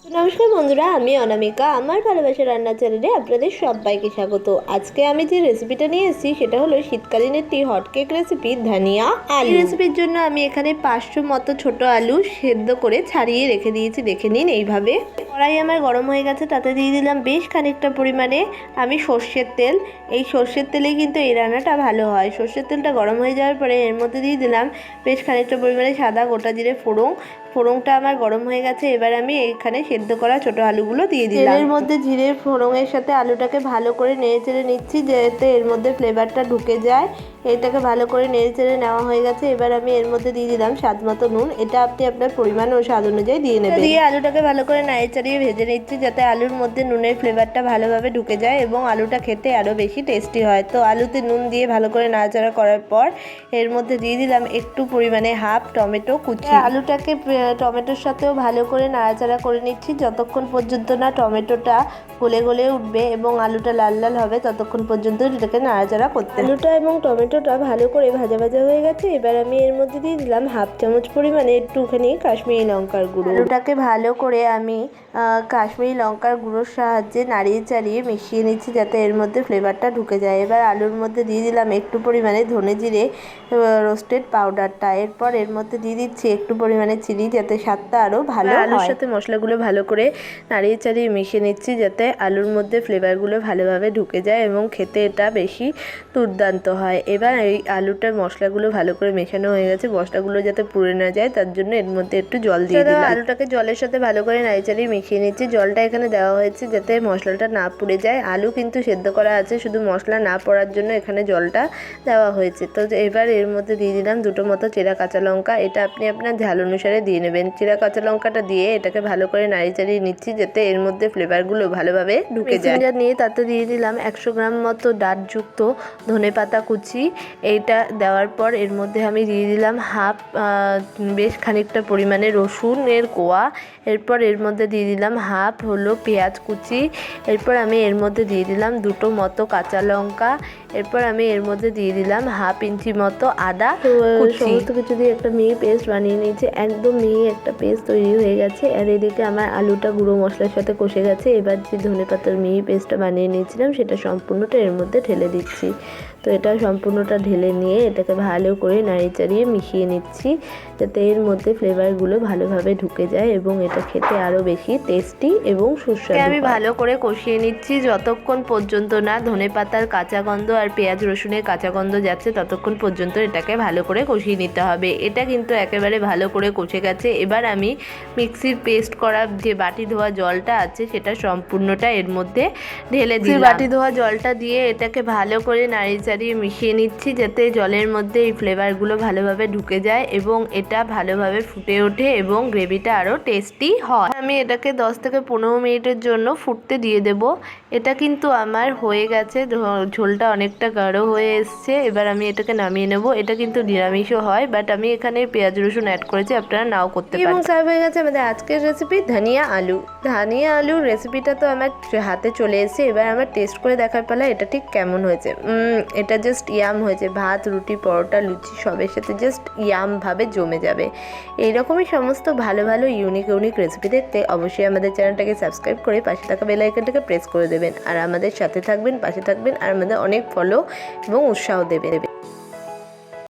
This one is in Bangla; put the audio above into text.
নমস্কার বন্ধুরা, আমি অনামিকা। আমার ভালোবাসা রান্নার চ্যানেলে আপনাদের সবাইকে স্বাগত। আজকে আমি যে রেসিপিটা নিয়ে এসেছি সেটা হলো শীতকালীন একটি হট কেক রেসিপি, ধনিয়া আলু। এই রেসিপির জন্য আমি এখানে 500 মতো ছোট আলু সেদ্ধ করে ছাড়িয়ে রেখে দিয়েছি। দেখে নিন এইভাবে। কড়াই আমার গরম হয়ে গেছে, তাতে দিয়ে দিলাম বেশ খানিকটা পরিমাণে আমি সর্ষের তেল। এই সর্ষের তেলে কিন্তু এই রান্নাটা ভালো হয়। সর্ষের তেলটা গরম হয়ে যাওয়ার পরে এর মধ্যে দিয়ে দিলাম বেশ খানিকটা পরিমাণে সাদা গোটা জিরে ফোড়ন। ফোড়নটা আমার গরম হয়ে গেছে, এবার আমি এখানে সেদ্ধ করা ছোট আলুগুলো দিয়ে দিলাম। তেলের মধ্যে জিরে ফোড়নের সাথে আলুটাকে ভালো করে নেড়ে চেড়ে নিচ্ছি, যাতে এর মধ্যে ফ্লেভারটা ঢুকে যায়। এটাকে ভালো করে নেড়ে চেড়ে নেওয়া হয়ে গেছে। এবার আমি এর মধ্যে দিয়ে দিলাম স্বাদ মতো নুন। এটা আপনি আপনার পরিমাণ ও স্বাদ অনুযায়ী দিয়ে নেবেন। দিয়ে আলুটাকে ভালো করে নেড়ে চাড়িয়ে ভেজে নিচ্ছি, যাতে আলুর মধ্যে নুনের ফ্লেভারটা ভালোভাবে ঢুকে যায় এবং আলুটা খেতে আরও বেশি টেস্টি হয়। তো আলুতে নুন দিয়ে ভালো করে নাড়াচাড়া করার পর এর মধ্যে দিয়ে দিলাম একটু পরিমাণে হাফ টমেটো কুচি। আলুটাকে টমেটোর সাথেও ভালো করে নাড়াচাড়া করে নিচ্ছি, যতক্ষণ পর্যন্ত না টমেটোটা গলে গলে উঠবে এবং আলুটা লাল লাল হবে, ততক্ষণ পর্যন্ত এটাকে নাড়াচাড়া করতে। আলুটা এবং টমেটোটা ভালো করে ভাজা ভাজা হয়ে গেছে। এবার আমি এর মধ্যে দিয়ে দিলাম হাফ চামচ পরিমাণে একটুখানি কাশ্মীরি লঙ্কার গুঁড়ো। আলুটাকে ভালো করে আমি কাশ্মীরি লঙ্কার গুঁড়োর সাহায্যে নাড়িয়ে চাড়িয়ে মিশিয়ে নিচ্ছি, যাতে এর মধ্যে ফ্লেভারটা ঢুকে যায়। এবার আলুর মধ্যে দিয়ে দিলাম একটু পরিমাণে ধনে জিরে রোস্টেড পাউডারটা। এরপর এর মধ্যে দিয়ে দিচ্ছি একটু পরিমাণে চিনি, যাতে স্বাদটা আরও ভালো হয়। আলুর সাথে মশলাগুলো ভালো করে নাড়িয়ে চাড়িয়ে মিশিয়ে নিচ্ছি, যাতে আলুর মধ্যে ফ্লেভারগুলো ভালোভাবে ঢুকে যায় এবং খেতে এটা বেশি দুর্দান্ত হয়। এবার এই আলুটার মশলাগুলো ভালো করে মেশানো হয়ে গেছে। মশলাগুলো যাতে পুড়ে না যায় তার জন্য এর মধ্যে একটু জল দিয়ে দিলাম। আলুটাকে জলের সাথে ভালো করে নাড়িয়ে চাড়িয়ে মিশিয়ে নিচ্ছি। জলটা এখানে দেওয়া হয়েছে যাতে মশলাটা না পুড়ে যায়। আলু কিন্তু সেদ্ধ করা আছে, শুধু মশলা না পড়ার জন্য এখানে জলটা দেওয়া হয়েছে। তো এবার এর মধ্যে দিয়ে দিলাম দুটো মতো চেরা কাঁচা লঙ্কা। এটা আপনি আপনার ঝাল অনুসারে দিয়ে নেবেন। চেরা কাঁচা লঙ্কাটা দিয়ে এটাকে ভালো করে নাড়িয়ে চাড়িয়ে নিচ্ছি, যাতে এর মধ্যে ফ্লেভারগুলো ভালোভাবে ঢুকে যায়। নিয়ে তাতে দিয়ে দিলাম 100 গ্রাম মতো ডাঁটযুক্ত ধনেপাতা কুচি। এইটা দেওয়ার পর এর মধ্যে আমি দিয়ে দিলাম বেশ খানিকটা পরিমাণে রসুনের কোয়া। এরপর এর মধ্যে দিয়ে দিলাম হাফ হলো পেঁয়াজ কুচি। এরপর আমি এর মধ্যে দিয়ে দিলাম দুটো মতো কাঁচা লঙ্কা। এরপর আমি এর মধ্যে দিয়ে দিলাম হাফ ইঞ্চি মতো আদা কুচি। সমস্ত কিছু দিয়ে একটা মিহি পেস্ট বানিয়ে নিয়েছি। একদম মিহি একটা পেস্ট তৈরি হয়ে গেছে। আর এদিকে আমার আলুটা গুঁড়ো মশলার সাথে কষে গেছে। এবার যে ধনেপাতার মিহি পেস্টটা বানিয়ে নিয়েছিলাম সেটা সম্পূর্ণটা এর মধ্যে ঢেলে দিচ্ছি। তো এটা সম্পূর্ণটা ঢেলে নিয়ে এটাকে ভালো করে নাড়িয়ে চাড়িয়ে মিশিয়ে নিচ্ছি, যাতে এর মধ্যে ফ্লেভারগুলো ভালোভাবে ঢুকে যায় এবং এটা খেতে আরও বেশি টেস্টি এবং সুস্বাদু। আমি ভালো করে কষিয়ে নিচ্ছি যতক্ষণ পর্যন্ত না ধনেপাতার কাঁচা গন্ধ আর পেঁয়াজ রসুনের কাঁচা গন্ধ যাচ্ছে, ততক্ষণ পর্যন্ত এটাকে ভালো করে কষিয়ে নিতে হবে। এটা কিন্তু একেবারে ভালো করে কষে গেছে। এবার আমি মিক্সির পেস্ট করা যে বাটি ধোয়া জলটা আছে সেটা সম্পূর্ণটা এর মধ্যে ঢেলে দিই। বাটি ধোয়া জলটা দিয়ে এটাকে ভালো করে নাড়িয়ে চাড়িয়ে মিশিয়ে নিচ্ছি, যাতে জলের মধ্যে এই ফ্লেভারগুলো ভালোভাবে ঢুকে যায় এবং এটা ভালোভাবে ফুটে ওঠে এবং গ্রেভিটা আরও টেস্টি হয়। আমি এটাকে 10 থেকে 15 মিনিটের জন্য ফুটতে দিয়ে দেব। এটা কিন্তু আমার হয়ে গেছে, ঝোলটা অনেকটা গাঢ় হয়ে এসছে। এবার আমি এটাকে নামিয়ে নেব। এটা কিন্তু নিরামিষও হয়, বাট আমি এখানে পেঁয়াজ রসুন অ্যাড করেছি, আপনারা নাও করতে পারেন। এবং সার্ভ হয়ে গেছে আমাদের আজকের রেসিপি ধনিয়া আলু। ধনিয়া আলুর রেসিপিটা তো আমার হাতে চলে এসেছে। এবার আমার টেস্ট করে দেখার পালা এটা ঠিক কেমন হয়েছে। এটা জাস্ট ইয়াম হয়েছে। ভাত, রুটি, পরোটা, লুচি সবের সাথে জাস্ট ইয়ামভাবে জমে যাবে। এইরকমই সমস্ত ভালো ভালো ইউনিক রেসিপি দেখতে অবশ্যই আমাদের চ্যানেলটাকে সাবস্ক্রাইব করে পাশে থাকা বেল আইকনটাকে প্রেস করে দেবেন। আর আমাদের সাথে থাকবেন, পাশে থাকবেন আর আমাদের অনেক ফলো এবং উৎসাহ দেবেন।